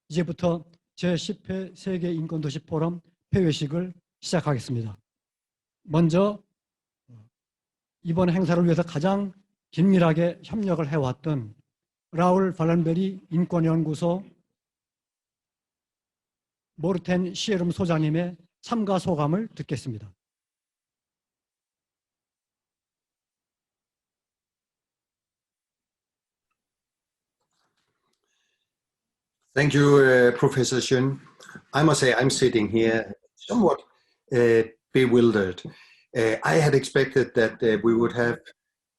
이제부터 제10회 세계 인권도시 포럼 폐회식을 시작하겠습니다. 먼저 이번 행사를 위해서 가장 긴밀하게 협력을 해왔던 라울 발란베리 인권연구소 모르텐 시에름 소장님의 참가 소감을 듣겠습니다. Thank you, Professor Schön. I must say I'm sitting here somewhat bewildered. I had expected that we would have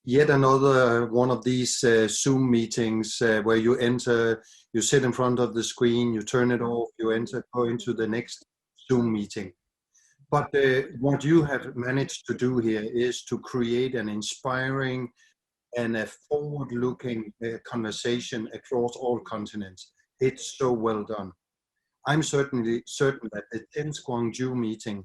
yet another one of these Zoom meetings where you enter, you sit in front of the screen, you turn it off, you enter, go into the next Zoom meeting. But what you have managed to do here is to create an inspiring and a forward-looking conversation across all continents. It's so well done. I'm certainly certain that the 10th Gwangju meeting,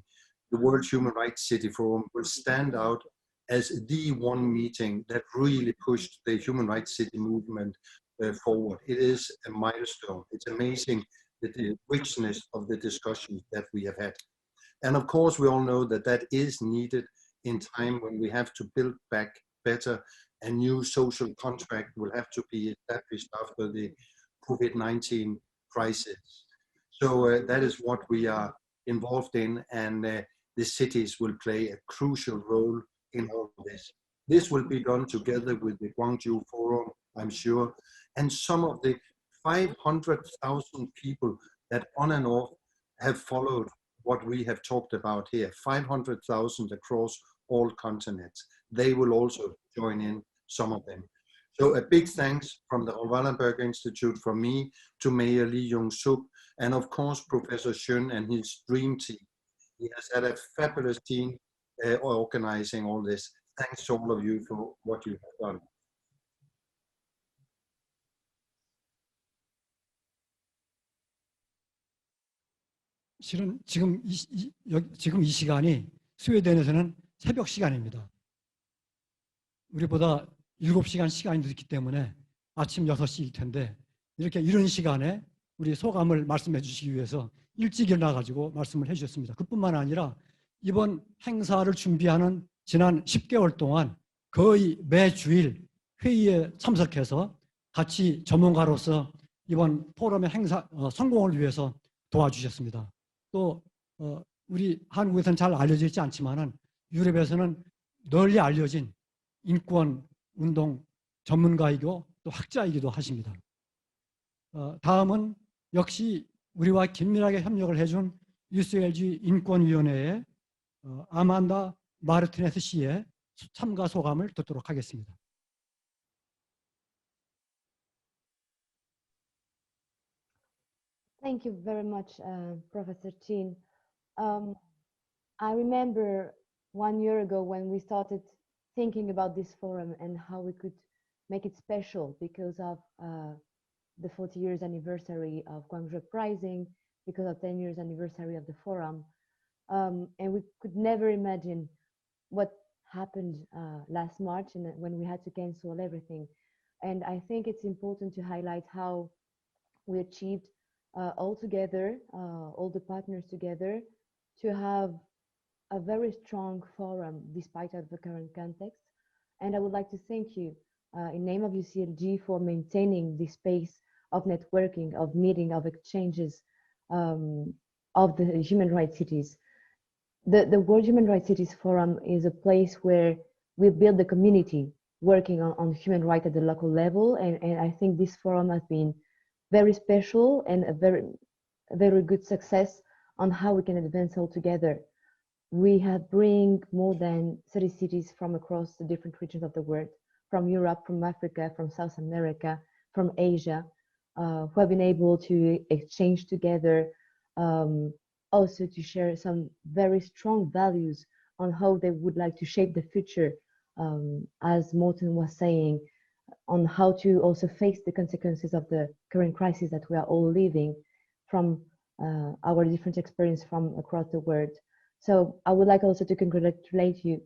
the World Human Rights City Forum, will stand out as the one meeting that really pushed the Human Rights City movement forward. It is a milestone. It's amazing the richness of the discussions that we have had. And of course, we all know that that is needed in time when we have to build back better. A new social contract will have to be established after the COVID-19 crisis. So that is what we are involved in, and the cities will play a crucial role in all of this. This will be done together with the Gwangju Forum, I'm sure, and some of the 500,000 people that on and off have followed what we have talked about here, 500,000 across all continents. They will also join in, some of them. So a big thanks from the Raoul Wallenberg Institute, from me to Mayor Lee Jong-suk, and of course, Professor Schön and his dream team. He has had a fabulous team organizing all this. Thanks to all of you for what you have done. 실은 지금 이 시간이 스웨덴에서는 새벽 시간입니다. 우리보다 7시간 시간이 늦기 때문에 아침 6시일 텐데 이렇게 이런 시간에 우리 소감을 말씀해 주시기 위해서 일찍 일어나가지고 말씀을 해 주셨습니다. 그뿐만 아니라 이번 행사를 준비하는 지난 10개월 동안 거의 매주일 회의에 참석해서 같이 전문가로서 이번 포럼의 행사 성공을 위해서 도와주셨습니다. 또 우리 한국에서는 잘 알려져 있지 않지만은 유럽에서는 널리 알려진 인권 운동 전문가이고 또 학자이기도 하십니다. 다음은 역시 우리와 긴밀하게 협력을 해준 UCLG 인권위원회의 아만다 마르티네스 씨의 참가 소감을 듣도록 하겠습니다. Thank you very much, Professor Chin. I remember 1 year ago when we started thinking about this forum and how we could make it special because of the 40 years anniversary of Gwangju Uprising, because of 10 years anniversary of the forum. And we could never imagine what happened last March and when we had to cancel everything. And I think it's important to highlight how we achieved all together, all the partners together, to have a very strong forum despite of the current context. And I would like to thank you in name of UCLG for maintaining this space of networking, of meeting, of exchanges of the human rights cities. The World Human Rights Cities Forum is a place where we build the community working on human rights at the local level. And I think this forum has been very special and a very good success on how we can advance all together. We have bring more than 30 cities from across the different regions of the world, from Europe, from Africa, from South America, from Asia, who have been able to exchange together, also to share some very strong values on how they would like to shape the future, as Morten was saying, on how to also face the consequences of the current crisis that we are all living from our different experience from across the world. So I would like also to congratulate you,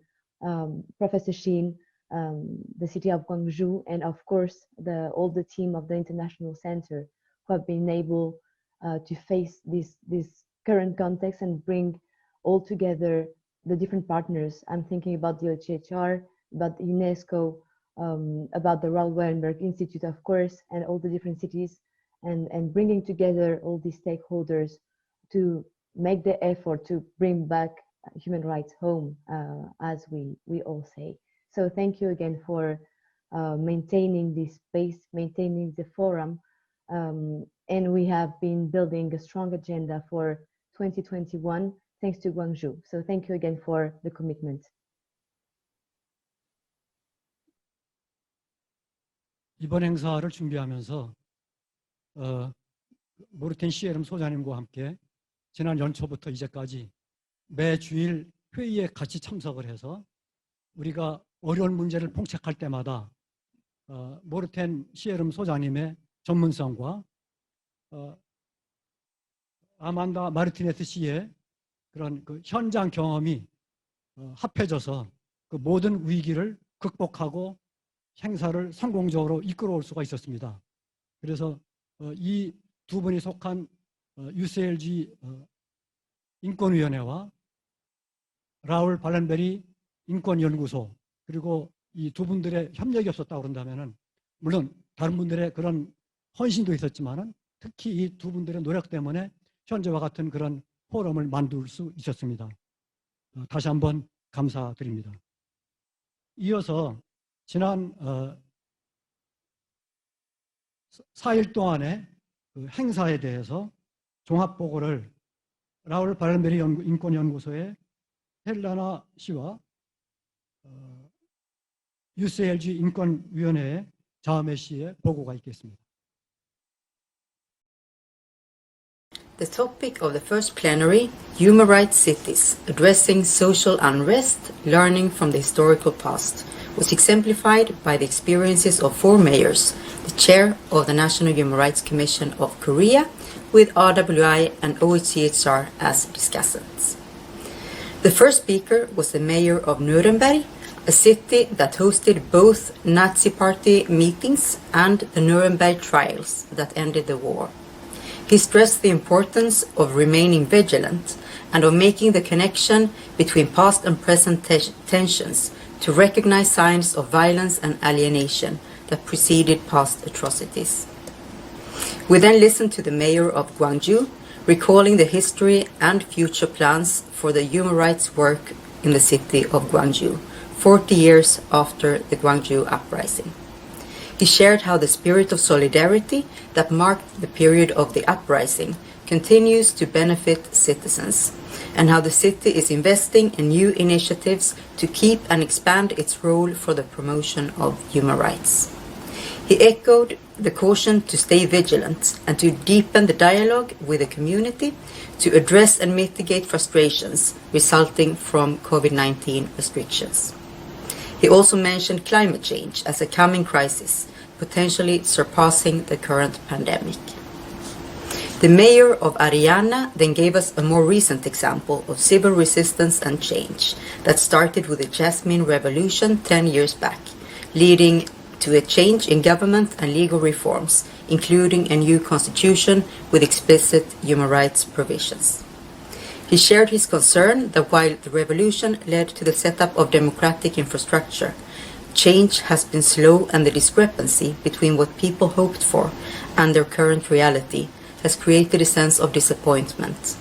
Professor Schön, the city of Gwangju, and of course all the team of the International Center who have been able to face this current context and bring all together the different partners. I'm thinking about the OCHR, about UNESCO, about the Raoul Wallenberg Institute, of course, and all the different cities, and bringing together all these stakeholders to make the effort to bring back human rights home, as we all say. So thank you again for maintaining this space, maintaining the forum, and we have been building a strong agenda for 2021 thanks to Gwangju. So thank you again for the commitment. 이번 행사를 준비하면서 모르텐 CLM 소장님과 함께 지난 연초부터 이제까지 매 주일 회의에 같이 참석을 해서 우리가 어려운 문제를 봉착할 때마다 모르텐 CLM 소장님의 전문성과 아만다 마르티네스 씨의 그런 그 현장 경험이 합해져서 그 모든 위기를 극복하고 행사를 성공적으로 이끌어올 수가 있었습니다. 그래서 이 두 분이 속한 UCLG 인권위원회와 라울 발렌베리 인권연구소, 그리고 이 두 분들의 협력이 없었다고 그런다면은, 물론 다른 분들의 그런 헌신도 있었지만은 특히 이 두 분들의 노력 때문에 현재와 같은 그런 포럼을 만들 수 있었습니다. 다시 한번 감사드립니다. 이어서 지난 4일 동안의 그 행사에 대해서 종합보고를 라울 발렌베리 인권연구소의 헬라나 씨와 UCLG 인권위원회의 자음혜 씨의 보고가 있겠습니다. The topic of the first plenary, Human Rights Cities, Addressing Social Unrest, Learning from the Historical Past, was exemplified by the experiences of 4 mayors, the chair of the National Human Rights Commission of Korea, with RWI and OHCHR as discussants. The first speaker was the mayor of Nuremberg, a city that hosted both Nazi Party meetings and the Nuremberg trials that ended the war. He stressed the importance of remaining vigilant and of making the connection between past and present tensions to recognize signs of violence and alienation that preceded past atrocities. We then listened to the mayor of Gwangju, recalling the history and future plans for the human rights work in the city of Gwangju, 40 years after the Gwangju uprising. He shared how the spirit of solidarity that marked the period of the uprising continues to benefit citizens, and how the city is investing in new initiatives to keep and expand its role for the promotion of human rights. He echoed the caution to stay vigilant and to deepen the dialogue with the community to address and mitigate frustrations resulting from COVID-19 restrictions. He also mentioned climate change as a coming crisis, potentially surpassing the current pandemic. The mayor of Ariana then gave us a more recent example of civil resistance and change that started with the Jasmine Revolution 10 years back, leading to a change in government and legal reforms, including a new constitution with explicit human rights provisions. He shared his concern that while the revolution led to the setup of democratic infrastructure, change has been slow, and the discrepancy between what people hoped for and their current reality has created a sense of disappointment.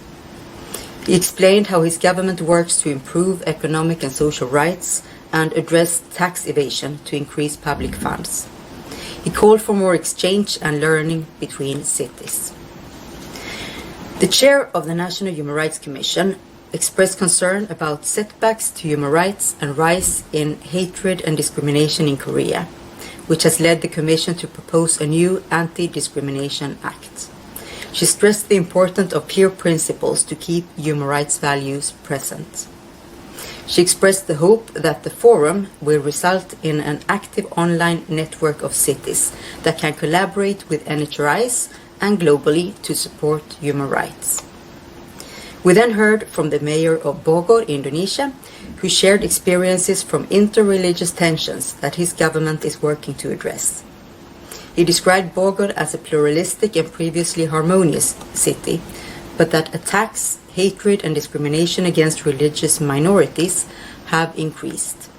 He explained how his government works to improve economic and social rights and address tax evasion to increase public funds. He called for more exchange and learning between cities. The chair of the National Human Rights Commission expressed concern about setbacks to human rights and rise in hatred and discrimination in Korea, which has led the Commission to propose a new Anti-Discrimination Act. She stressed the importance of clear principles to keep human rights values present. She expressed the hope that the forum will result in an active online network of cities that can collaborate with NHRIs and globally to support human rights. We then heard from the mayor of Bogor, Indonesia, who shared experiences from interreligious tensions that his government is working to address. He described Bogor as a pluralistic and previously harmonious city, but that attacks, hatred and discrimination against religious minorities have increased.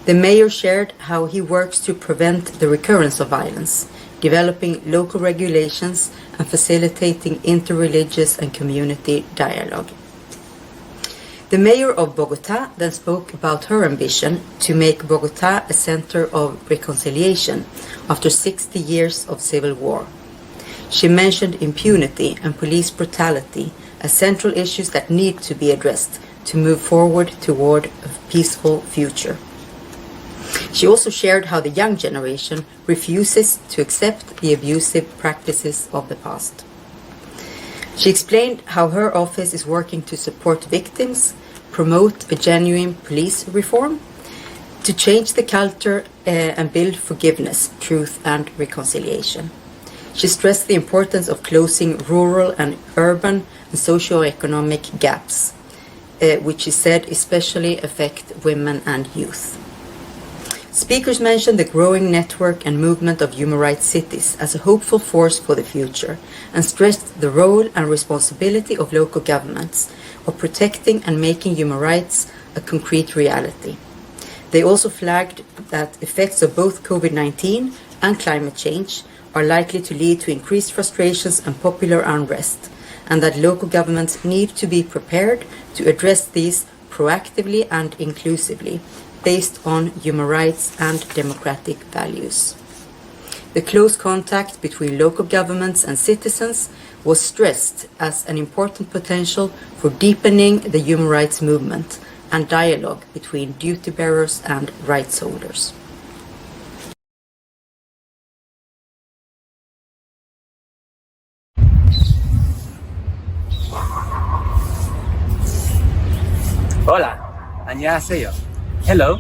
The mayor shared how he works to prevent the recurrence of violence, developing local regulations and facilitating interreligious and community dialogue. The mayor of Bogotá then spoke about her ambition to make Bogotá a center of reconciliation after 60 years of civil war. She mentioned impunity and police brutality as central issues that need to be addressed to move forward toward a peaceful future. She also shared how the young generation refuses to accept the abusive practices of the past. She explained how her office is working to support victims, promote a genuine police reform, to change the culture and build forgiveness, truth and reconciliation. She stressed the importance of closing rural and urban and socio-economic gaps, which she said especially affect women and youth. Speakers mentioned the growing network and movement of human rights cities as a hopeful force for the future and stressed the role and responsibility of local governments of protecting and making human rights a concrete reality. They also flagged that effects of both COVID-19 and climate change are likely to lead to increased frustrations and popular unrest, and that local governments need to be prepared to address these proactively and inclusively, based on human rights and democratic values. The close contact between local governments and citizens was stressed as an important potential for deepening the human rights movement and dialogue between duty bearers and rights holders. Hola, 안녕하세요. Hello,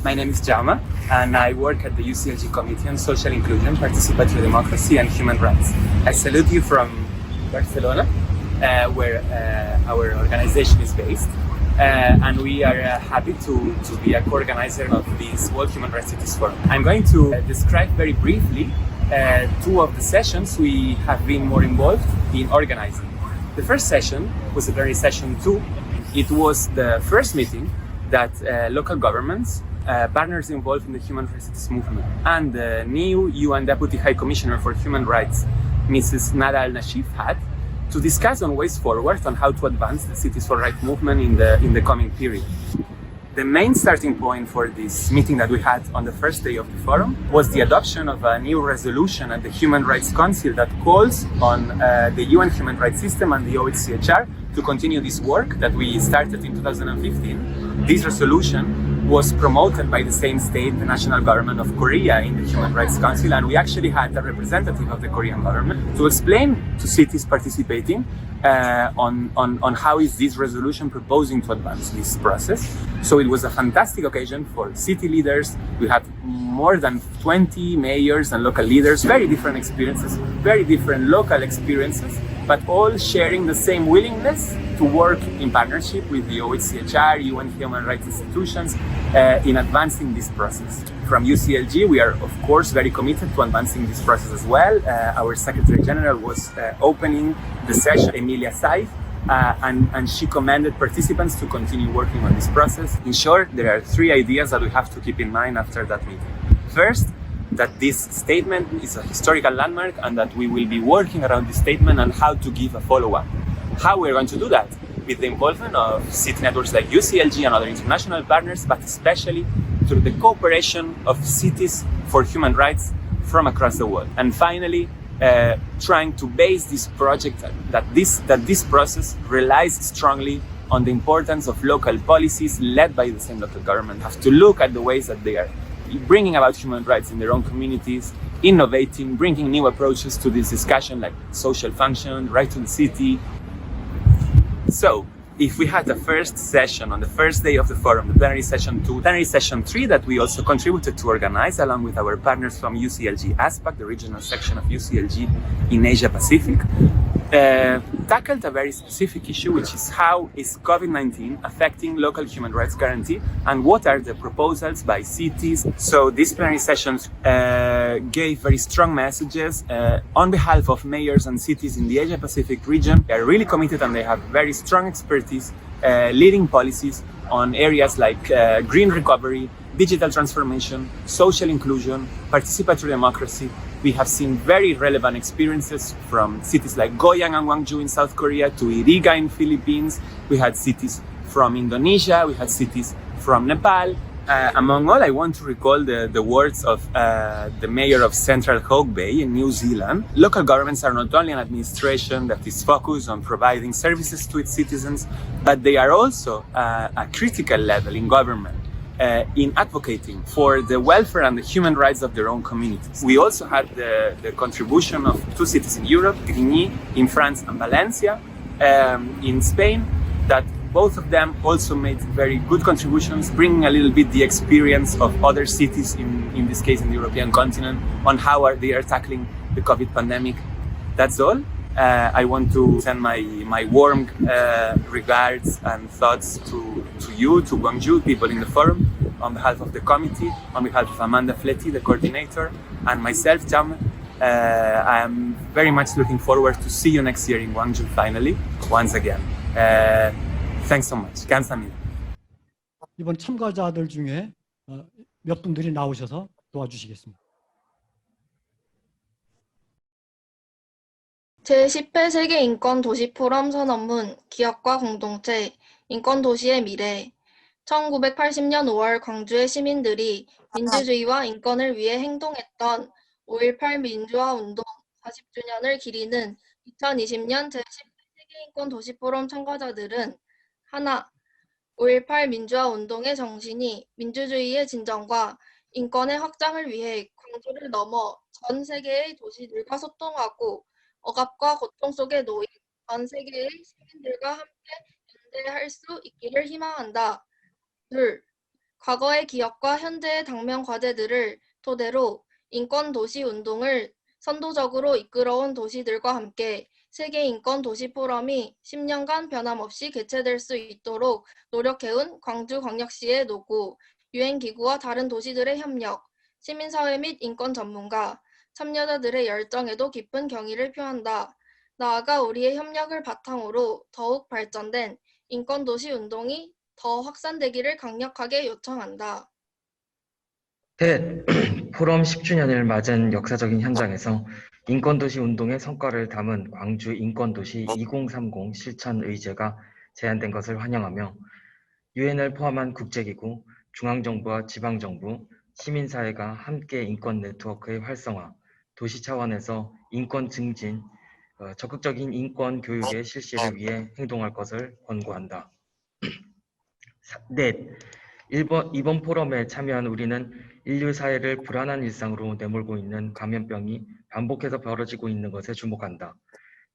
my name is Jaume, and I work at the UCLG Committee on Social Inclusion, Participatory Democracy and Human Rights. I salute you from Barcelona, where our organization is based, and we are happy to be a co-organizer of this World Human Rights Cities Forum. I'm going to describe very briefly two of the sessions we have been more involved in organizing. The first session was a very session 2. It was the first meeting that local governments, partners involved in the human rights movement, and the new UN Deputy High Commissioner for Human Rights, Mrs. Nada Al-Nashif, had to discuss on ways forward on how to advance the Cities for Rights movement in the coming period. The main starting point for this meeting that we had on the first day of the forum was the adoption of a new resolution at the Human Rights Council that calls on the UN human rights system and the OHCHR to continue this work that we started in 2015. This resolution was promoted by the same state, the national government of Korea, in the Human Rights Council, and we actually had a representative of the Korean government to explain to cities participating on how is this resolution proposing to advance this process. So it was a fantastic occasion for city leaders. We had more than 20 mayors and local leaders, very different experiences, very different local experiences, but all sharing the same willingness to work in partnership with the OHCHR, UN human rights institutions in advancing this process. From UCLG, we are of course very committed to advancing this process as well. Our Secretary General was opening the session, Emilia Saiz, and she commended participants to continue working on this process. In short, there are 3 ideas that we have to keep in mind after that meeting. First, that this statement is a historical landmark and that we will be working around this statement and how to give a follow-up. How we're going to do that? With the involvement of city networks like UCLG and other international partners, but especially through the cooperation of cities for human rights from across the world. And finally, trying to base this project that this process relies strongly on the importance of local policies led by the same local government. Have to look at the ways that they are bringing about human rights in their own communities, innovating, bringing new approaches to this discussion like social function, right to the city. So, if we had the first session on the first day of the forum, the plenary session 2, plenary session 3 that we also contributed to organize along with our partners from UCLG ASPAC, the regional section of UCLG in Asia Pacific, tackled a very specific issue, which is how is COVID-19 affecting local human rights guarantee and what are the proposals by cities. So these plenary sessions gave very strong messages on behalf of mayors and cities in the Asia-Pacific region. They are really committed and they have very strong expertise leading policies on areas like green recovery, digital transformation, social inclusion, participatory democracy. We have seen very relevant experiences from cities like Goyang and Gwangju in South Korea to Iriga in Philippines. We had cities from Indonesia, we had cities from Nepal. Among all, I want to recall the words of the mayor of Central Hawke Bay in New Zealand. Local governments are not only an administration that is focused on providing services to its citizens, but they are also a critical level in government. In advocating for the welfare and the human rights of their own communities. We also had the contribution of two cities in Europe, Grigny in France and Valencia in Spain, that both of them also made very good contributions, bringing a little bit the experience of other cities, in this case in the European continent, on how they are tackling the COVID pandemic. That's all. I want to send my warm regards and thoughts to you, to Gwangju, people in the forum, on behalf of the committee, on behalf of Amanda Fletty, the coordinator, and myself, Jaume. I am very much looking forward to see you next year in Gwangju finally, once again. Thanks so much. 감사합니다. 이번 참가자들 중에 몇 분들이 나오셔서 도와주시겠습니다. 제10회 세계인권도시포럼 선언문 기업과 공동체 인권도시의 미래 1980년 5월 광주의 시민들이 민주주의와 인권을 위해 행동했던 5.18 민주화 운동 40주년을 기리는 2020년 제10회 세계인권도시포럼 참가자들은 하나, 5.18 민주화 운동의 정신이 민주주의의 진정과 인권의 확장을 위해 광주를 넘어 전 세계의 도시들과 소통하고 억압과 고통 속에 놓인 전 세계의 시민들과 함께 연대할 수 있기를 희망한다. 둘, 과거의 기억과 현재의 당면 과제들을 토대로 인권도시 운동을 선도적으로 이끌어온 도시들과 함께 세계인권도시포럼이 10년간 변함없이 개최될 수 있도록 노력해온 광주광역시의 노고, 유엔기구와 다른 도시들의 협력, 시민사회 및 인권 전문가, 참여자들의 열정에도 깊은 경의를 표한다. 나아가 우리의 협력을 바탕으로 더욱 발전된 인권도시 운동이 더 확산되기를 강력하게 요청한다. 셋, 포럼 10주년을 맞은 역사적인 현장에서 인권도시 운동의 성과를 담은 광주 인권도시 2030 실천 의제가 제안된 것을 환영하며 유엔을 포함한 국제기구, 중앙정부와 지방정부, 시민사회가 함께 인권 네트워크의 활성화, 도시 차원에서 인권 증진, 적극적인 인권 교육의 실시를 위해 행동할 것을 권고한다. 넷, 이번 포럼에 참여한 우리는 인류 사회를 불안한 일상으로 내몰고 있는 감염병이 반복해서 벌어지고 있는 것에 주목한다.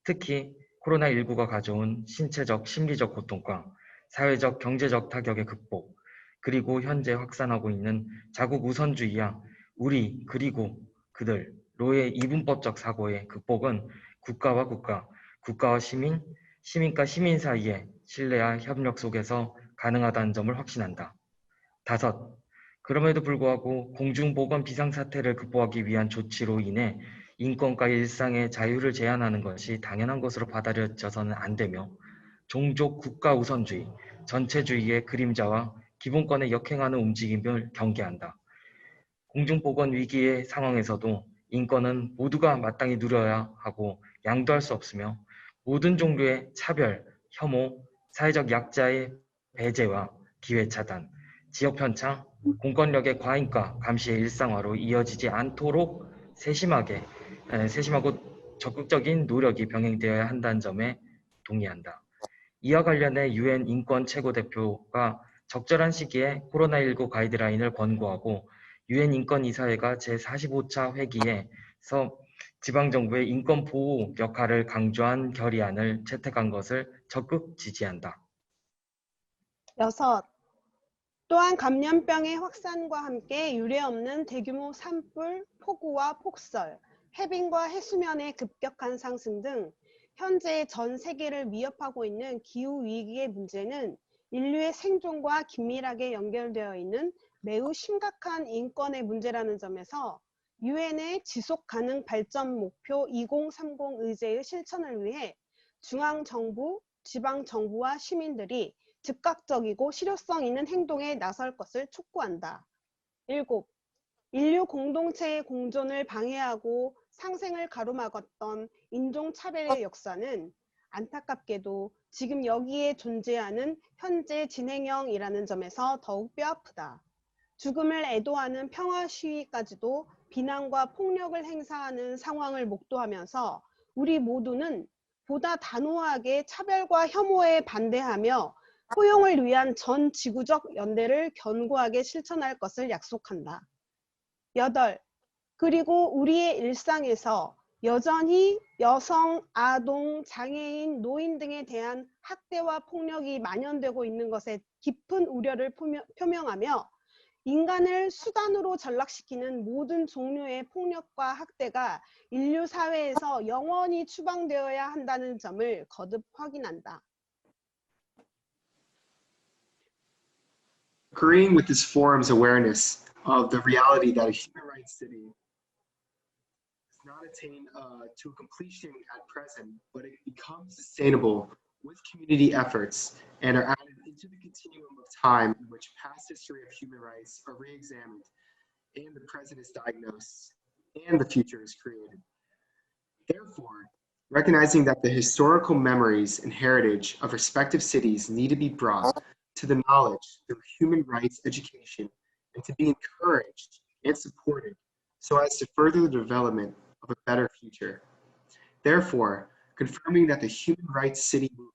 특히 코로나19가 가져온 신체적, 심리적 고통과 사회적, 경제적 타격의 극복, 그리고 현재 확산하고 있는 자국 우선주의와 우리 그리고 그들로의 이분법적 사고의 극복은 국가와 국가, 국가와 시민, 시민과 시민 사이의 신뢰와 협력 속에서 가능하다는 점을 확신한다. 다섯, 그럼에도 불구하고 공중보건 비상사태를 극복하기 위한 조치로 인해 인권과 일상의 자유를 제한하는 것이 당연한 것으로 받아들여져서는 안 되며 종족 국가 우선주의, 전체주의의 그림자와 기본권에 역행하는 움직임을 경계한다. 공중보건 위기의 상황에서도 인권은 모두가 마땅히 누려야 하고 양도할 수 없으며 모든 종류의 차별, 혐오, 사회적 약자의 배제와 기회 차단, 지역 편차, 공권력의 과잉과 감시의 일상화로 이어지지 않도록 세심하고 적극적인 노력이 병행되어야 한다는 점에 동의한다. 이와 관련해 유엔 인권 최고대표가 적절한 시기에 코로나19 가이드라인을 권고하고 유엔 인권이사회가 제45차 회기에서 지방정부의 인권 보호 역할을 강조한 결의안을 채택한 것을 적극 지지한다. 여섯, 또한 감염병의 확산과 함께 유례없는 대규모 산불, 폭우와 폭설, 해빙과 해수면의 급격한 상승 등 현재 전 세계를 위협하고 있는 기후위기의 문제는 인류의 생존과 긴밀하게 연결되어 있는 매우 심각한 인권의 문제라는 점에서 유엔의 지속가능 발전 목표 2030 의제의 실천을 위해 중앙정부, 지방정부와 시민들이 즉각적이고 실효성 있는 행동에 나설 것을 촉구한다. 7. 인류 공동체의 공존을 방해하고 상생을 가로막았던 인종차별의 역사는 안타깝게도 지금 여기에 존재하는 현재 진행형이라는 점에서 더욱 뼈아프다. 죽음을 애도하는 평화 시위까지도 비난과 폭력을 행사하는 상황을 목도하면서 우리 모두는 보다 단호하게 차별과 혐오에 반대하며 포용을 위한 전 지구적 연대를 견고하게 실천할 것을 약속한다. 8. 그리고 우리의 일상에서 여전히 여성, 아동, 장애인, 노인 등에 대한 학대와 폭력이 만연되고 있는 것에 깊은 우려를 표명하며 인간을 수단으로 전락시키는 모든 종류의 폭력과 학대가 인류 사회에서 영원히 추방되어야 한다는 점을 거듭 확인한다. Agreeing with this forum's awareness of the reality that a human rights city does not attain to completion at present, but it becomes sustainable with community efforts and are added into the continuum of time in which past history of human rights are re-examined and the present is diagnosed and the future is created. Therefore, recognizing that the historical memories and heritage of respective cities need to be brought to the knowledge through human rights education and to be encouraged and supported so as to further the development of a better future. Therefore, confirming that the human rights city movement,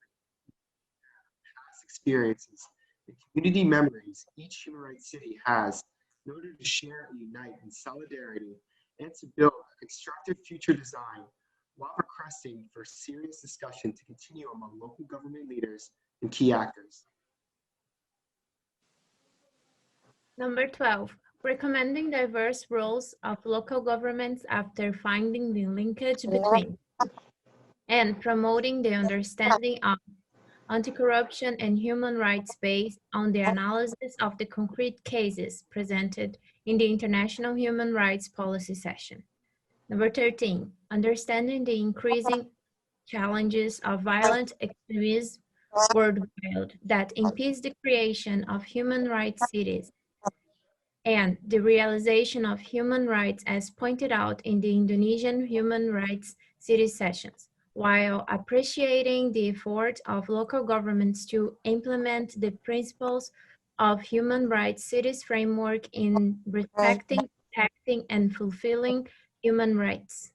past experiences, and community memories each human rights city has in order to share and unite in solidarity and to build a constructive future design while requesting for serious discussion to continue among local government leaders and key actors. Number 12, recommending diverse roles of local governments after finding the linkage between and promoting the understanding of anti-corruption and human rights based on the analysis of the concrete cases presented in the International Human Rights Policy Session. Number 13, understanding the increasing challenges of violent extremism worldwide that impedes the creation of human rights cities and the realization of human rights as pointed out in the Indonesian Human Rights City Sessions, while appreciating the effort of local governments to implement the principles of human rights cities framework in respecting, protecting, and fulfilling human rights.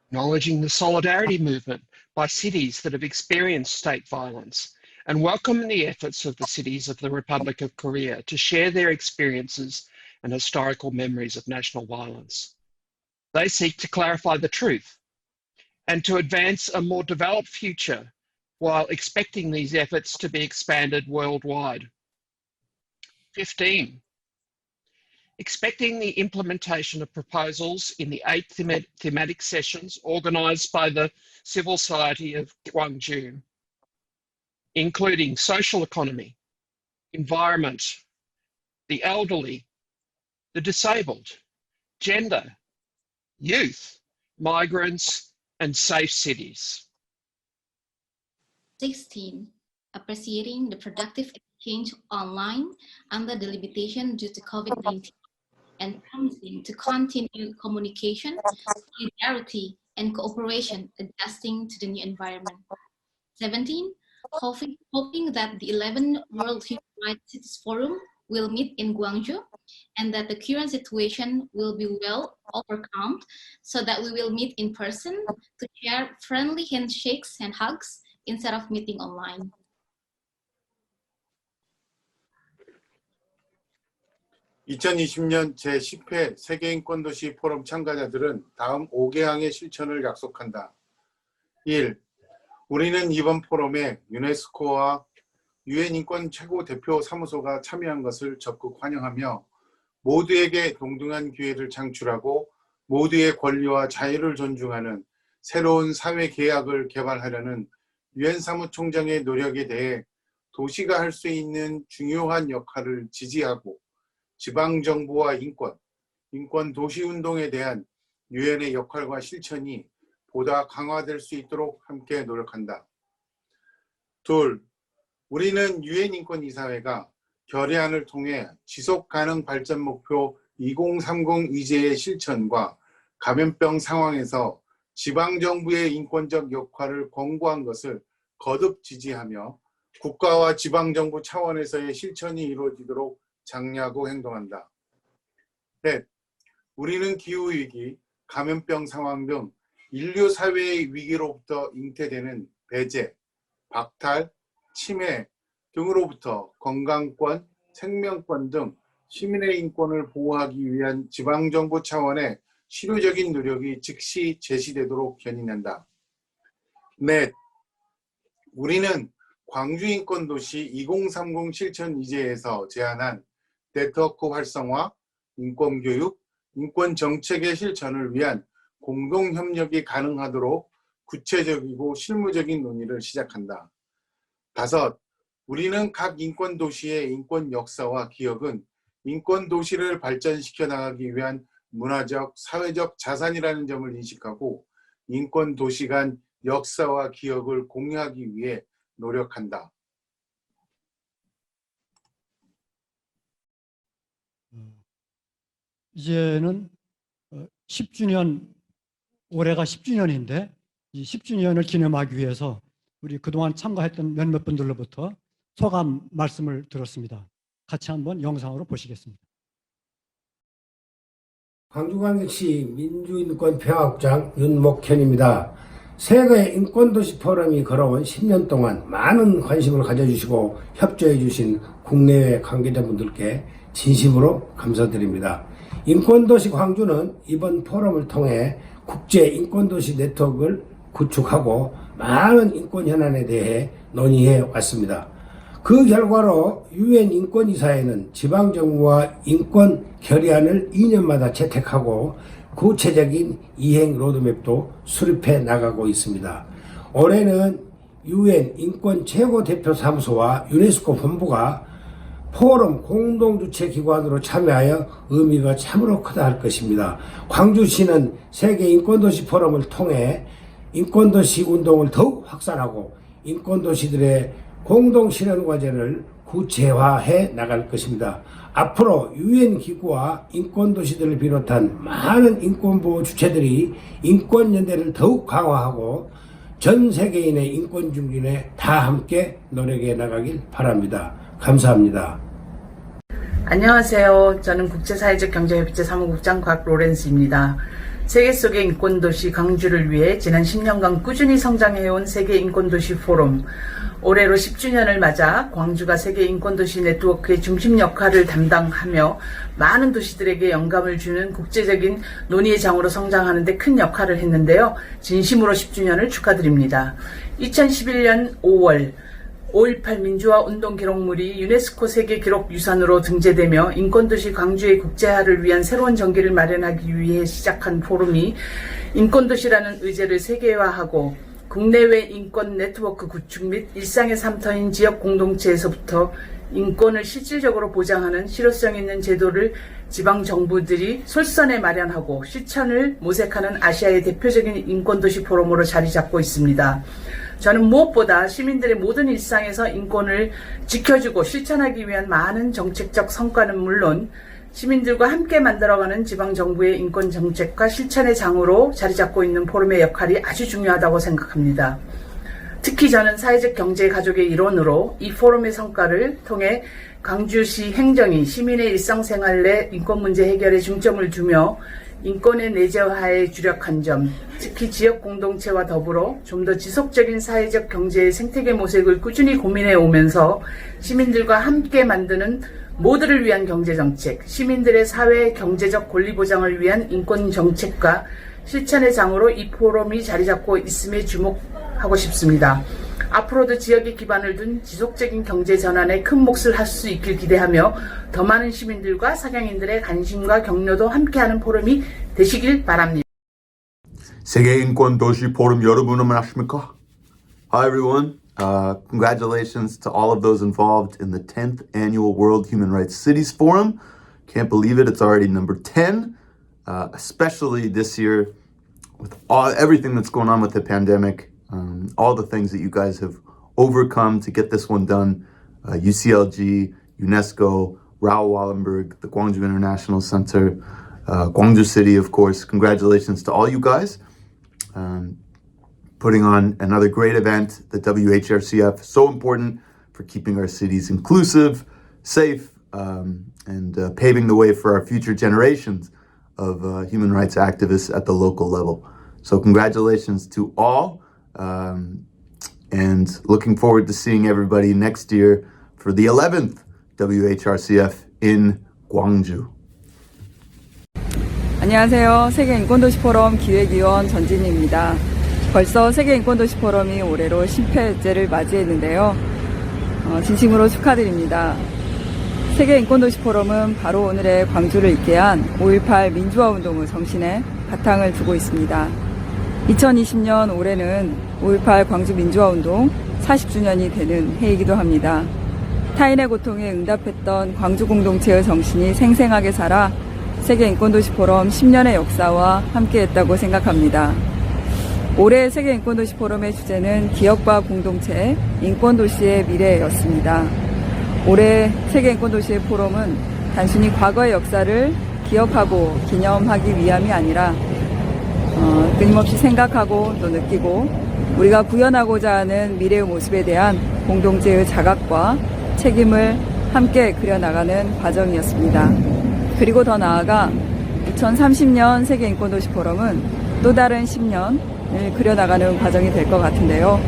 Acknowledging the solidarity movement by cities that have experienced state violence and welcoming the efforts of the cities of the Republic of Korea to share their experiences and historical memories of national violence. They seek to clarify the truth and to advance a more developed future while expecting these efforts to be expanded worldwide. 15, expecting the implementation of proposals in the 8 thematic sessions organised by the Civil Society of Gwangju, including social economy, environment, the elderly, the disabled, gender, youth, migrants, and safe cities. 16. Appreciating the productive exchange online under the limitation due to COVID-19 and promising to continue communication, solidarity, and cooperation adjusting to the new environment. 17. Hoping that the 11th World Human Rights Cities Forum will meet in Gwangju and that the current situation will be well overcome so that we will meet in person to share friendly handshakes and hugs instead of meeting online. (2020년) 제10회 세계인권도시 포럼 참가자들은 다음 5개항의 실천을 약속한다. 1. 우리는 이번 포럼에 유네스코와 유엔 인권 최고 대표 사무소가 참여한 것을 적극 환영하며 모두에게 동등한 기회를 창출하고 모두의 권리와 자유를 존중하는 새로운 사회 계약을 개발하려는 유엔 사무총장의 노력에 대해 도시가 할 수 있는 중요한 역할을 지지하고 지방정부와 인권 도시운동에 대한 유엔의 역할과 실천이 보다 강화될 수 있도록 함께 노력한다. 둘, 우리는 유엔 인권이사회가 결의안을 통해 지속가능 발전 목표 2030 의제의 실천과 감염병 상황에서 지방정부의 인권적 역할을 권고한 것을 거듭 지지하며 국가와 지방정부 차원에서의 실천이 이루어지도록 장려하고 행동한다. 넷, 우리는 기후위기, 감염병 상황 등 인류 사회의 위기로부터 잉태되는 배제, 박탈, 침해 등으로부터 건강권, 생명권 등 시민의 인권을 보호하기 위한 지방정부 차원의 실효적인 노력이 즉시 제시되도록 견인한다. 넷, 우리는 광주인권도시 2030 실천 의제에서 제안한 네트워크 활성화, 인권교육, 인권정책의 실천을 위한 공동협력이 가능하도록 구체적이고 실무적인 논의를 시작한다. 다섯, 우리는 각 인권도시의 인권 역사와 기억은 인권도시를 발전시켜 나가기 위한 문화적, 사회적 자산이라는 점을 인식하고 인권도시 간 역사와 기억을 공유하기 위해 노력한다. 이제는 10주년, 올해가 10주년인데 이 10주년을 기념하기 위해서 우리 그동안 참가했던 몇몇 분들로부터 소감 말씀을 들었습니다. 같이 한번 영상으로 보시겠습니다. 광주광역시 민주인권평화국장 윤목현입니다. 세계 인권도시 포럼이 걸어온 10년 동안 많은 관심을 가져주시고 협조해 주신 국내외 관계자분들께 진심으로 감사드립니다. 인권도시 광주는 이번 포럼을 통해 국제 인권도시 네트워크를 구축하고 많은 인권 현안에 대해 논의해 왔습니다. 그 결과로 유엔 인권이사회는 지방정부와 인권 결의안을 2년마다 채택하고 구체적인 이행 로드맵도 수립해 나가고 있습니다. 올해는 유엔 인권 최고 대표 사무소와 유네스코 본부가 포럼 공동주최 기관으로 참여하여 의미가 참으로 크다 할 것입니다. 광주시는 세계 인권도시 포럼을 통해 인권도시 운동을 더욱 확산하고 인권도시들의 공동실현과제를 구체화해 나갈 것입니다. 앞으로 유엔 기구와 인권도시들을 비롯한 많은 인권보호 주체들이 인권연대를 더욱 강화하고 전 세계인의 인권 증진에 다 함께 노력해 나가길 바랍니다. 감사합니다. 안녕하세요. 저는 국제사회적 경제협의체 사무국장 곽로렌스입니다. 세계 속의 인권도시 광주를 위해 지난 10년간 꾸준히 성장해온 세계 인권도시 포럼, 올해로 10주년을 맞아 광주가 세계 인권도시 네트워크의 중심 역할을 담당하며 많은 도시들에게 영감을 주는 국제적인 논의의 장으로 성장하는 데 큰 역할을 했는데요. 진심으로 10주년을 축하드립니다. 2011년 5월 5.18 민주화 운동 기록물이 유네스코 세계기록유산으로 등재되며 인권도시 광주의 국제화를 위한 새로운 전기를 마련하기 위해 시작한 포럼이 인권도시라는 의제를 세계화하고 국내외 인권 네트워크 구축 및 일상의 삶터인 지역 공동체에서부터 인권을 실질적으로 보장하는 실효성 있는 제도를 지방 정부들이 솔선에 마련하고 실천을 모색하는 아시아의 대표적인 인권도시 포럼으로 자리 잡고 있습니다. 저는 무엇보다 시민들의 모든 일상에서 인권을 지켜주고 실천하기 위한 많은 정책적 성과는 물론 시민들과 함께 만들어가는 지방정부의 인권정책과 실천의 장으로 자리 잡고 있는 포럼의 역할이 아주 중요하다고 생각합니다. 특히 저는 사회적 경제 가족의 일원으로 이 포럼의 성과를 통해 광주시 행정이 시민의 일상생활 내 인권 문제 해결에 중점을 두며 인권의 내재화에 주력한 점, 특히 지역 공동체와 더불어 좀 더 지속적인 사회적 경제의 생태계 모색을 꾸준히 고민해 오면서 시민들과 함께 만드는 모두를 위한 경제정책, 시민들의 사회 경제적 권리 보장을 위한 인권정책과 실천의 장으로 이 포럼이 자리 잡고 있음에 주목하고 싶습니다. 앞으로도 지역에 기반을 둔 지속적인 경제 전환에 큰 몫을 할 수 있길 기대하며 더 많은 시민들과 사경인들의 관심과 격려도 함께하는 포럼이 되시길 바랍니다. 세계 인권 도시 포럼 여러분 안녕하십니까? Hi everyone. Congratulations to all of those involved in the 10th annual World Human Rights Cities Forum. Can't believe it, it's already number 10, especially this year with everything that's going on with the pandemic, all the things that you guys have overcome to get this one done. UCLG, UNESCO, Raoul Wallenberg, the Gwangju International Center, Gwangju City, of course. Congratulations to all you guys. Putting on another great event, the WHRCF, so important for keeping our cities inclusive, safe, and paving the way for our future generations of human rights activists at the local level. So congratulations to all, and looking forward to seeing everybody next year for the 11th WHRCF in Gwangju. 안녕하세요. 세계인권도시 포럼 기획위원 전진희입니다. 벌써 세계인권도시 포럼이 올해로 10회째를 맞이했는데요. 진심으로 축하드립니다. 세계인권도시 포럼은 바로 오늘의 광주를 있게 한 5.18 민주화운동의 정신에 바탕을 두고 있습니다. 2020년 올해는 5.18 광주 민주화운동 40주년이 되는 해이기도 합니다. 타인의 고통에 응답했던 광주 공동체의 정신이 생생하게 살아 세계인권도시 포럼 10년의 역사와 함께했다고 생각합니다. 올해 세계인권도시 포럼의 주제는 기업과 공동체, 인권도시의 미래였습니다. 올해 세계인권도시의 포럼은 단순히 과거의 역사를 기억하고 기념하기 위함이 아니라 끊임없이 생각하고 또 느끼고 우리가 구현하고자 하는 미래의 모습에 대한 공동체의 자각과 책임을 함께 그려나가는 과정이었습니다. 그리고 더 나아가 2030년 세계인권도시 포럼은 또 다른 10년을 그려나가는 과정이 될 것 같은데요.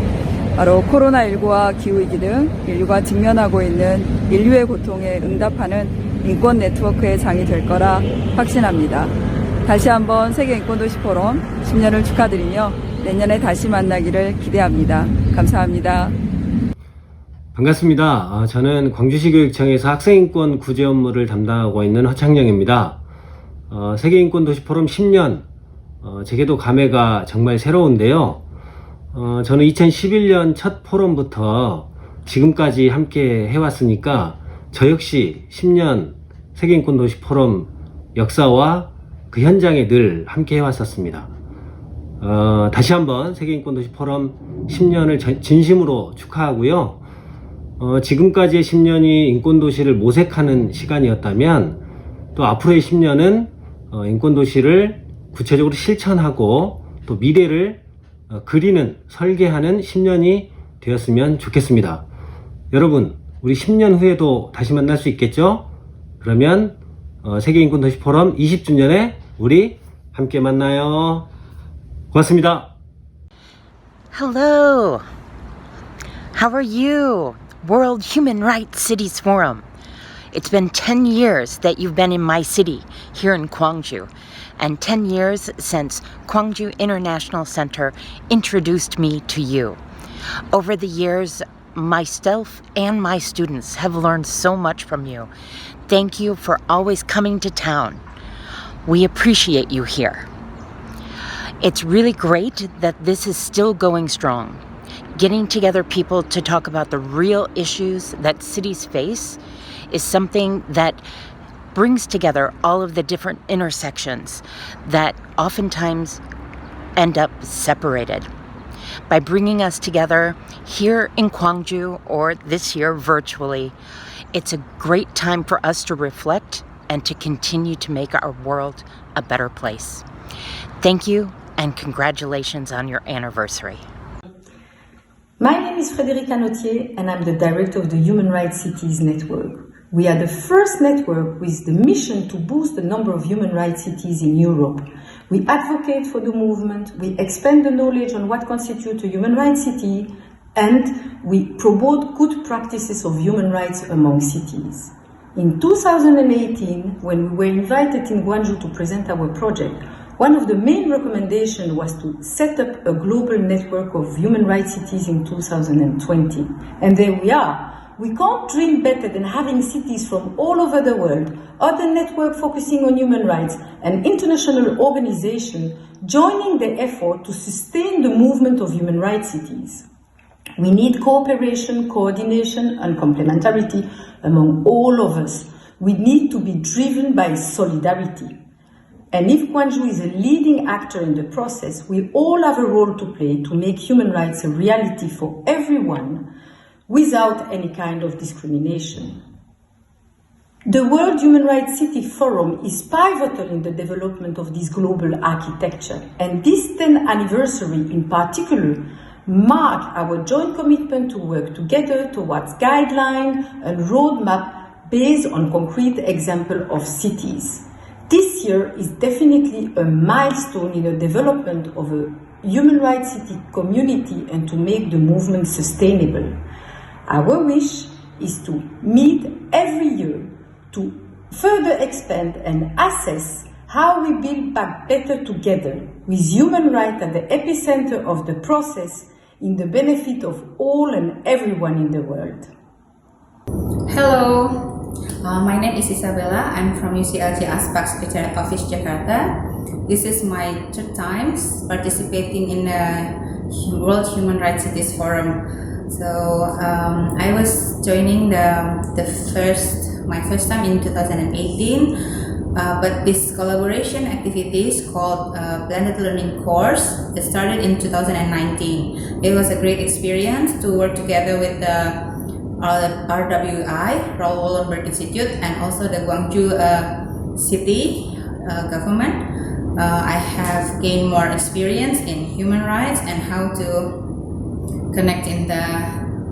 바로 코로나19와 기후위기 등 인류가 직면하고 있는 인류의 고통에 응답하는 인권 네트워크의 장이 될 거라 확신합니다. 다시 한번 세계인권도시 포럼 10년을 축하드리며 내년에 다시 만나기를 기대합니다. 감사합니다. 반갑습니다. 저는 광주시 교육청에서 학생인권 구제 업무를 담당하고 있는 허창영입니다. 세계인권도시 포럼 10년, 제게도 감회가 정말 새로운데요. 저는 2011년 첫 포럼부터 지금까지 함께 해왔으니까 저 역시 10년 세계인권도시 포럼 역사와 그 현장에 늘 함께 해왔었습니다. 다시 한번 세계인권도시 포럼 10년을 진심으로 축하하고요. 지금까지의 10년이 인권도시를 모색하는 시간이었다면 또 앞으로의 10년은 인권도시를 구체적으로 실천하고 또 미래를 그리는, 설계하는 10년이 되었으면 좋겠습니다. 여러분, 우리 10년 후에도 다시 만날 수 있겠죠? 그러면 세계인권도시 포럼 20주년에 우리 함께 만나요. 고맙습니다. Hello. How are you? World Human Rights Cities Forum. It's been 10 years that you've been in my city here in Gwangju, and 10 years since Gwangju International Center introduced me to you. Over the years, myself and my students have learned so much from you. Thank you for always coming to town. We appreciate you here. It's really great that this is still going strong. Getting together people to talk about the real issues that cities face is something that brings together all of the different intersections that oftentimes end up separated. By bringing us together here in Gwangju or this year virtually, it's a great time for us to reflect and to continue to make our world a better place. Thank you and congratulations on your anniversary. My name is Frédéric Anotier and I'm the director of the Human Rights Cities Network. We are the first network with the mission to boost the number of human rights cities in Europe. We advocate for the movement, we expand the knowledge on what constitutes a human rights city, and we promote good practices of human rights among cities. In 2018, when we were invited in Gwangju to present our project, one of the main recommendations was to set up a global network of human rights cities in 2020. And there we are. we can't dream better than having cities from all over the world, other networks focusing on human rights, and international organizations joining the effort to sustain the movement of human rights cities. We need cooperation, coordination, and complementarity among all of us. We need to be driven by solidarity. And if Gwangju is a leading actor in the process, we all have a role to play to make human rights a reality for everyone without any kind of discrimination. The World Human Rights City Forum is pivotal in the development of this global architecture, and this 10th anniversary in particular mark our joint commitment to work together towards guidelines and roadmap based on concrete examples of cities. This year is definitely a milestone in the development of a human rights city community and to make the movement sustainable. Our wish is to meet every year to further expand and assess how we build back better together with human rights at the epicenter of the process in the benefit of all and everyone in the world. Hello. My name is Isabella. I'm from UCLG Aspak Secretariat Office, Jakarta. This is my third time participating in the World Human Rights Cities Forum. So I was joining my first time in 2018, but this collaboration activity is called Blended Learning Course. It started in 2019. It was a great experience to work together with the RWI, Raoul Wallenberg Institute, and also the Gwangju city government. I have gained more experience in human rights and how to connect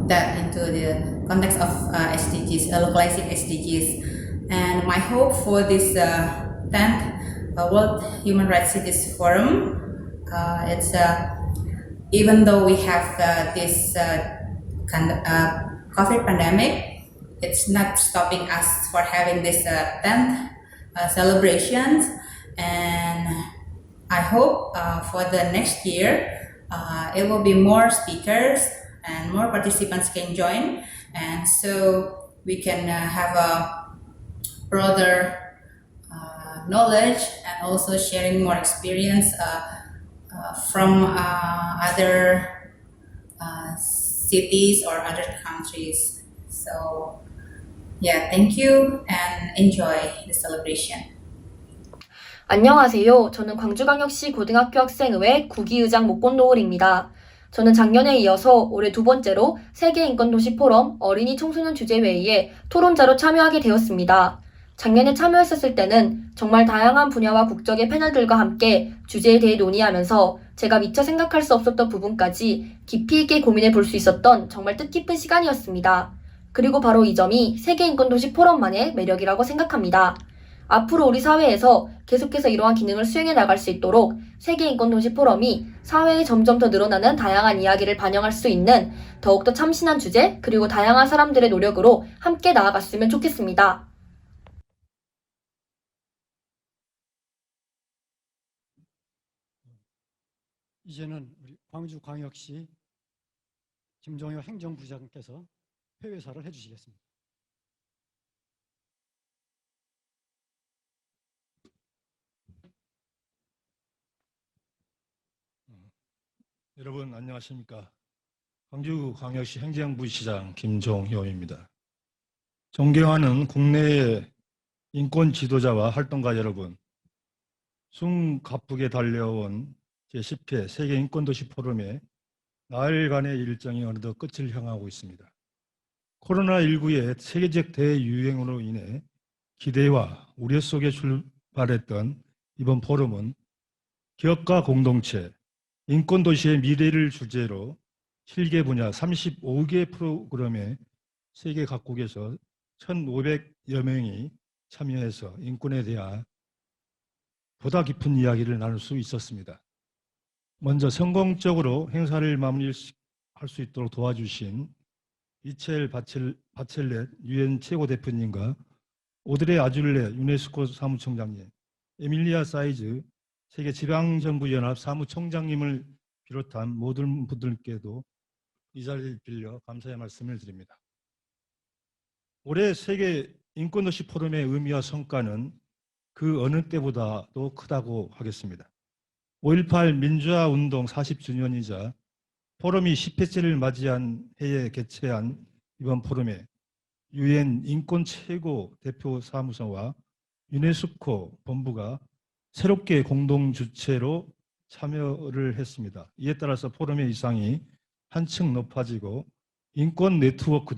that into the context of SDGs, localizing SDGs. And my hope for this 10th World Human Rights Cities Forum, it's even though we have this kind of COVID pandemic, it's not stopping us for having this 10th celebrations, and I hope for the next year it will be more speakers and more participants can join, and so we can have a broader knowledge and also sharing more experience from other cities or other countries. So yeah, thank you and enjoy the celebration. 안녕하세요. 저는 광주광역시 고등학교 학생의회 구기의장 목권노을입니다. 저는 작년에 이어서 올해 두 번째로 세계인권도시 포럼 어린이 청소년 주재회의에 토론자로 참여하게 되었습니다. 작년에 참여했었을 때는 정말 다양한 분야와 국적의 패널들과 함께 주제에 대해 논의하면서 제가 미처 생각할 수 없었던 부분까지 깊이 있게 고민해 볼 수 있었던 정말 뜻깊은 시간이었습니다. 그리고 바로 이 점이 세계인권도시 포럼만의 매력이라고 생각합니다. 앞으로 우리 사회에서 계속해서 이러한 기능을 수행해 나갈 수 있도록 세계인권도시 포럼이 사회에 점점 더 늘어나는 다양한 이야기를 반영할 수 있는 더욱더 참신한 주제 그리고 다양한 사람들의 노력으로 함께 나아갔으면 좋겠습니다. 이제는 우리 광주광역시 김종효 행정부장께서 회외사를 해주시겠습니다. 여러분 안녕하십니까? 광주광역시 행정부시장 김종효입니다. 존경하는 국내의 인권 지도자와 활동가 여러분, 숨가쁘게 달려온 제10회 세계인권도시 포럼의 나흘간의 일정이 어느덧 끝을 향하고 있습니다. 코로나19의 세계적 대유행으로 인해 기대와 우려 속에 출발했던 이번 포럼은 기업과 공동체, 인권도시의 미래를 주제로 7개 분야 35개 프로그램에 세계 각국에서 1,500여 명이 참여해서 인권에 대한 보다 깊은 이야기를 나눌 수 있었습니다. 먼저 성공적으로 행사를 마무리할 수 있도록 도와주신 미첼 바첼렛 유엔 최고대표님과 오드레 아줄레 유네스코 사무총장님, 에밀리아 사이즈 세계지방정부연합 사무총장님을 비롯한 모든 분들께도 이 자리를 빌려 감사의 말씀을 드립니다. 올해 세계 인권도시 포럼의 의미와 성과는 그 어느 때보다도 크다고 하겠습니다. 5.18 민주화 운동 40주년이자 포럼이 10회째를 맞이한 해에 개최한 이번 포럼에 유엔 인권 최고 대표 사무소와 유네스코 본부가 새롭게 공동 주체로 참여를 했습니다. 이에 따라서 포럼의 위상이 한층 높아지고 인권 네트워크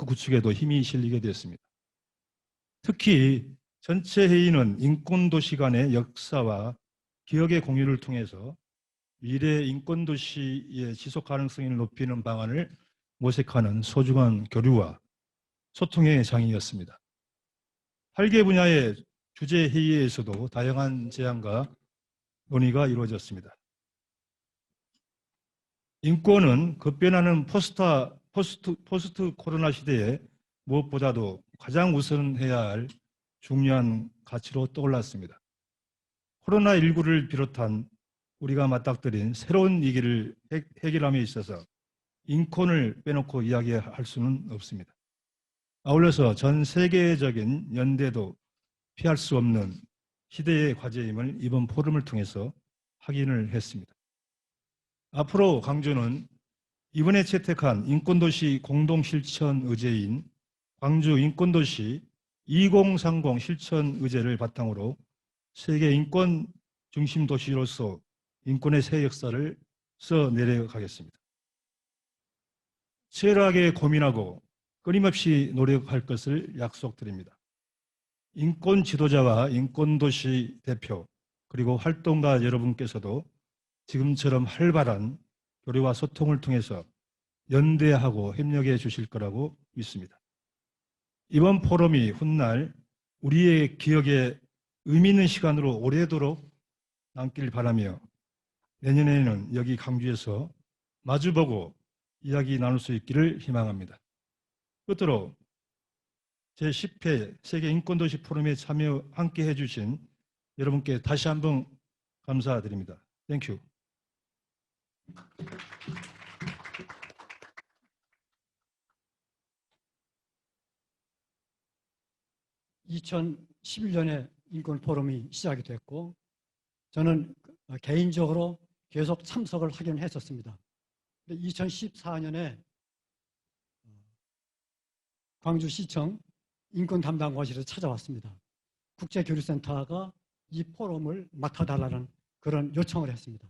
구축에도 힘이 실리게 되었습니다. 특히 전체 회의는 인권도시 간의 역사와 기억의 공유를 통해서 미래 인권도시의 지속 가능성을 높이는 방안을 모색하는 소중한 교류와 소통의 장이었습니다. 8개 분야의 주제 회의에서도 다양한 제안과 논의가 이루어졌습니다. 인권은 급변하는 포스트 코로나 시대에 무엇보다도 가장 우선해야 할 중요한 가치로 떠올랐습니다. 코로나19를 비롯한 우리가 맞닥뜨린 새로운 위기를 해결함에 있어서 인권을 빼놓고 이야기할 수는 없습니다. 아울러서 전 세계적인 연대도 피할 수 없는 시대의 과제임을 이번 포럼을 통해서 확인을 했습니다. 앞으로 광주는 이번에 채택한 인권도시 공동실천 의제인 광주 인권도시 2030 실천 의제를 바탕으로 세계 인권 중심 도시로서 인권의 새 역사를 써 내려가겠습니다. 치열하게 고민하고 끊임없이 노력할 것을 약속드립니다. 인권 지도자와 인권도시 대표 그리고 활동가 여러분께서도 지금처럼 활발한 교류와 소통을 통해서 연대하고 협력해 주실 거라고 믿습니다. 이번 포럼이 훗날 우리의 기억에 의미 있는 시간으로 오래도록 남길 바라며 내년에는 여기 광주에서 마주보고 이야기 나눌 수 있기를 희망합니다. 끝으로 제10회 세계 인권도시 포럼에 참여 함께 해주신 여러분께 다시 한번 감사드립니다. 땡큐. 2011년에 인권 포럼이 시작이 됐고 저는 개인적으로 계속 참석을 하긴 했었습니다. 2014년에 광주시청 인권 담당과실에서 찾아왔습니다. 국제교류센터가 이 포럼을 맡아달라는 그런 요청을 했습니다.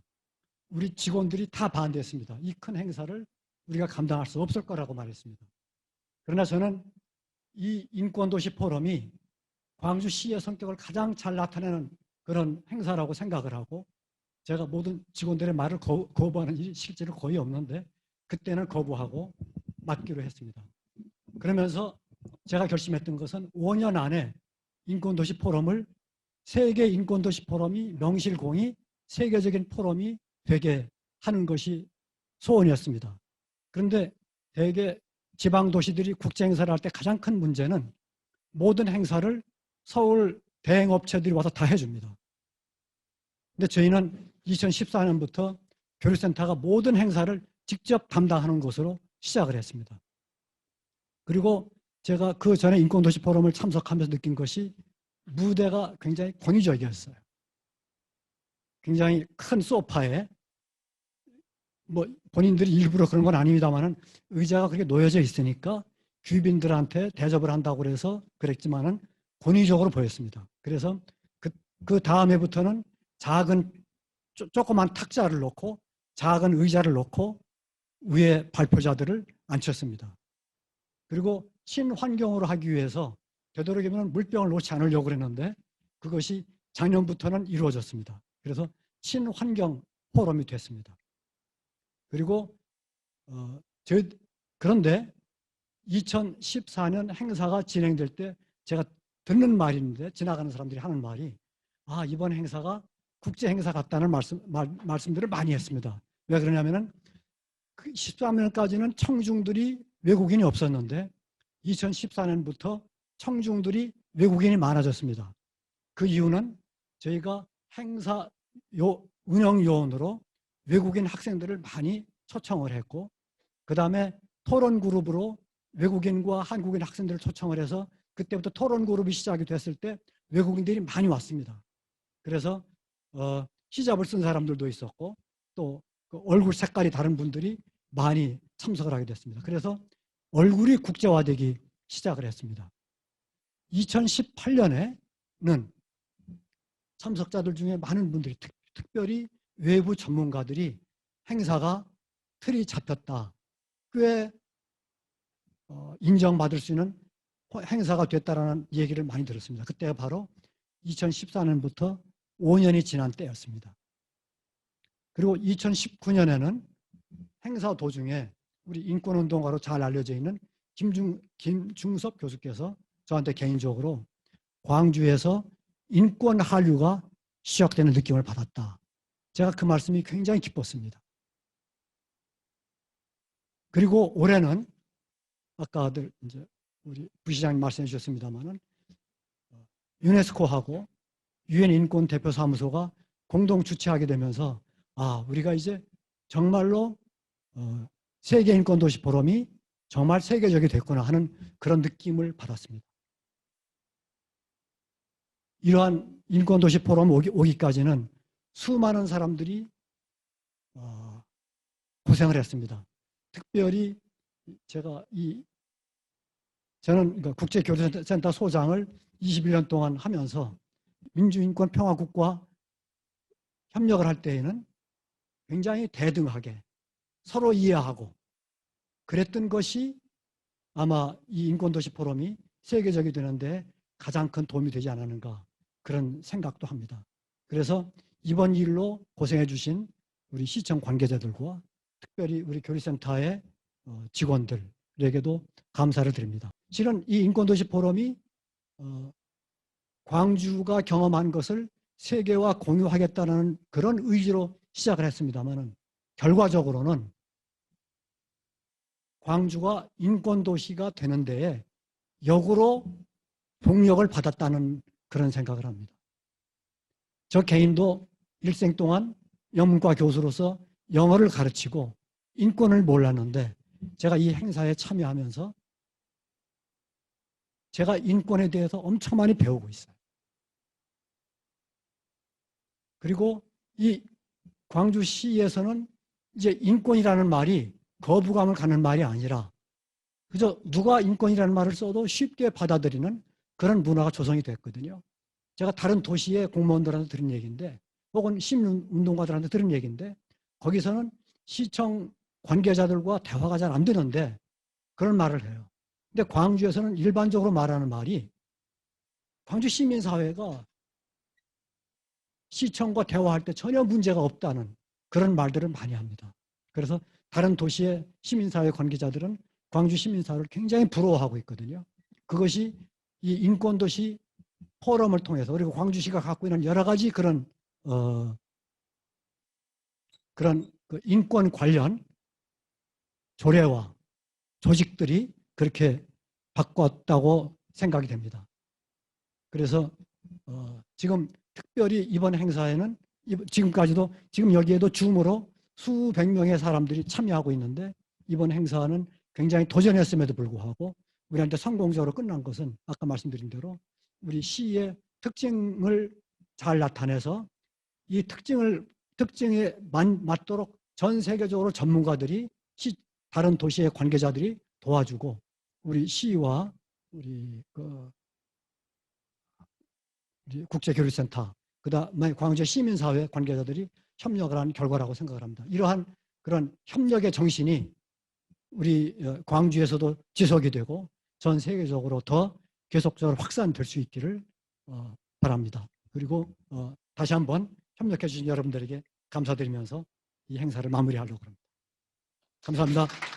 우리 직원들이 다 반대했습니다. 이 큰 행사를 우리가 감당할 수 없을 거라고 말했습니다. 그러나 저는 이 인권도시 포럼이 광주시의 성격을 가장 잘 나타내는 그런 행사라고 생각을 하고 제가 모든 직원들의 말을 거부하는 일이 실제로 거의 없는데 그때는 거부하고 맡기로 했습니다. 그러면서 제가 결심했던 것은 5년 안에 인권도시 포럼을 세계 인권도시 포럼이 명실공히 세계적인 포럼이 되게 하는 것이 소원이었습니다. 그런데 대개 지방도시들이 국제행사를 할 때 가장 큰 문제는 모든 행사를 서울 대행업체들이 와서 다 해줍니다. 근데 저희는 2014년부터 교류센터가 모든 행사를 직접 담당하는 것으로 시작을 했습니다. 그리고 제가 그 전에 인권도시 포럼을 참석하면서 느낀 것이 무대가 굉장히 권위적이었어요. 굉장히 큰 소파에 뭐 본인들이 일부러 그런 건 아닙니다만은 의자가 그렇게 놓여져 있으니까 귀빈들한테 대접을 한다고 그래서 그랬지만은 권위적으로 보였습니다. 그래서 그 다음 해부터는 작은 조그만 탁자를 놓고 작은 의자를 놓고 위에 발표자들을 앉혔습니다. 그리고 친환경으로 하기 위해서 되도록이면 물병을 놓지 않으려고 그랬는데 그것이 작년부터는 이루어졌습니다. 그래서 친환경 포럼이 됐습니다. 그리고 그런데 2014년 행사가 진행될 때 제가 듣는 말인데 지나가는 사람들이 하는 말이 이번 행사가 국제 행사 같다는 말씀들을 많이 했습니다. 왜 그러냐면은 13년까지는 청중들이 외국인이 없었는데 2014년부터 청중들이 외국인이 많아졌습니다. 그 이유는 저희가 행사 운영 요원으로 외국인 학생들을 많이 초청을 했고 그 다음에 토론 그룹으로 외국인과 한국인 학생들을 초청을 해서 그때부터 토론 그룹이 시작이 됐을 때 외국인들이 많이 왔습니다. 그래서 히잡을 쓴 사람들도 있었고 또 그 얼굴 색깔이 다른 분들이 많이 참석을 하게 됐습니다. 그래서 얼굴이 국제화되기 시작을 했습니다. 2018년에는 참석자들 중에 많은 분들이 특별히 외부 전문가들이 행사가 틀이 잡혔다. 꽤 인정받을 수 있는 행사가 됐다라는 얘기를 많이 들었습니다. 그때가 바로 2014년부터 5년이 지난 때였습니다. 그리고 2019년에는 행사 도중에 우리 인권운동가로 잘 알려져 있는 김중섭 교수께서 저한테 개인적으로 광주에서 인권 한류가 시작되는 느낌을 받았다. 제가 그 말씀이 굉장히 기뻤습니다. 그리고 올해는 아까들 이제 우리 부시장님 말씀해 주셨습니다만은 유네스코하고 유엔 인권 대표 사무소가 공동 주최하게 되면서 우리가 이제 정말로 세계 인권 도시 포럼이 정말 세계적이 됐구나 하는 그런 느낌을 받았습니다. 이러한 인권 도시 포럼 오기까지는 수많은 사람들이 고생을 했습니다. 특별히 저는 국제교류센터 소장을 21년 동안 하면서 민주인권평화국과 협력을 할 때에는 굉장히 대등하게 서로 이해하고 그랬던 것이 아마 이 인권도시 포럼이 세계적이 되는데 가장 큰 도움이 되지 않았는가 그런 생각도 합니다. 그래서 이번 일로 고생해 주신 우리 시청 관계자들과 특별히 우리 교류센터의 직원들에게도 감사를 드립니다. 실은 이 인권도시 포럼이 광주가 경험한 것을 세계와 공유하겠다는 그런 의지로 시작을 했습니다만 결과적으로는 광주가 인권도시가 되는 데에 역으로 동력을 받았다는 그런 생각을 합니다. 저 개인도 일생 동안 영문과 교수로서 영어를 가르치고 인권을 몰랐는데 제가 이 행사에 참여하면서 제가 인권에 대해서 엄청 많이 배우고 있어요. 그리고 이 광주시에서는 이제 인권이라는 말이 거부감을 갖는 말이 아니라 그저 누가 인권이라는 말을 써도 쉽게 받아들이는 그런 문화가 조성이 됐거든요. 제가 다른 도시의 공무원들한테 들은 얘기인데 혹은 시민운동가들한테 들은 얘기인데 거기서는 시청 관계자들과 대화가 잘 안 되는데 그런 말을 해요. 근데 광주에서는 일반적으로 말하는 말이 광주 시민사회가 시청과 대화할 때 전혀 문제가 없다는 그런 말들을 많이 합니다. 그래서 다른 도시의 시민사회 관계자들은 광주 시민사회를 굉장히 부러워하고 있거든요. 그것이 이 인권도시 포럼을 통해서 그리고 광주시가 갖고 있는 여러 가지 그런 그 인권 관련 조례와 조직들이 그렇게 바꿨다고 생각이 됩니다. 그래서 지금 특별히 이번 행사에는 지금까지도 지금 여기에도 줌으로 수백 명의 사람들이 참여하고 있는데 이번 행사는 굉장히 도전했음에도 불구하고 우리한테 성공적으로 끝난 것은 아까 말씀드린 대로 우리 시의 특징을 잘 나타내서 이 특징에 맞도록 전 세계적으로 전문가들이 다른 도시의 관계자들이 도와주고 우리 시와 우리 국제교류센터 그다음에 광주 시민사회 관계자들이 협력을 한 결과라고 생각을 합니다. 이러한 그런 협력의 정신이 우리 광주에서도 지속이 되고 전 세계적으로 더 계속적으로 확산될 수 있기를 바랍니다. 그리고 다시 한번 협력해 주신 여러분들에게 감사드리면서 이 행사를 마무리하려고 합니다. 감사합니다.